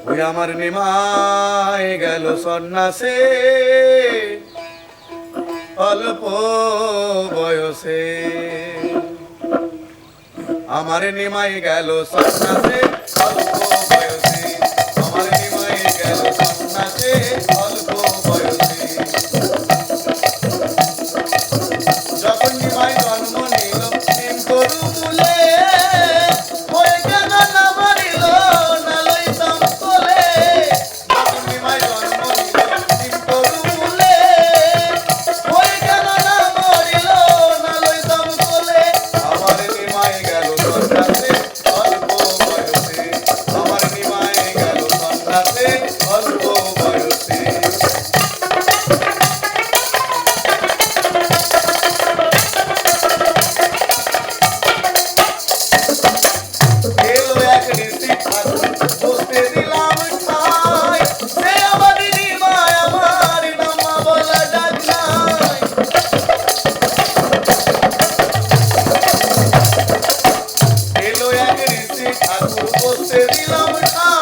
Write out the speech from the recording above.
ওই আমার নিমাই গেল সন্ন্যাসে অল্প বয়সে, আমার নিমাই গেল সন্ন্যাসে অল্প বয়সে, আমার নিমাই গেল সন্ন্যাসে অল্প বয়সে। যখন নিমাই জন্ম নিল নিম গরু তুলে, হয়ে কেন না মরিল না লইতাম কোলে। যখন নিমাই জন্ম নিল নিম গরু তুলে, হয়ে কেন না মরিল না লইতাম কোলে। আমার নিমাই গেল সন্ন্যাসে অল্প বয়সে, আমার নিমাই গেল সন্ন্যাসে অল্প বয়সে। এলো এক ঋষি ঠাকুর বসতে দিলাম ঠাই, সে আমার নিমাই আমার নামা বলা ডাক নাই। এলো এক ঋষি ঠাকুর বসতে দিলাম ঠাই,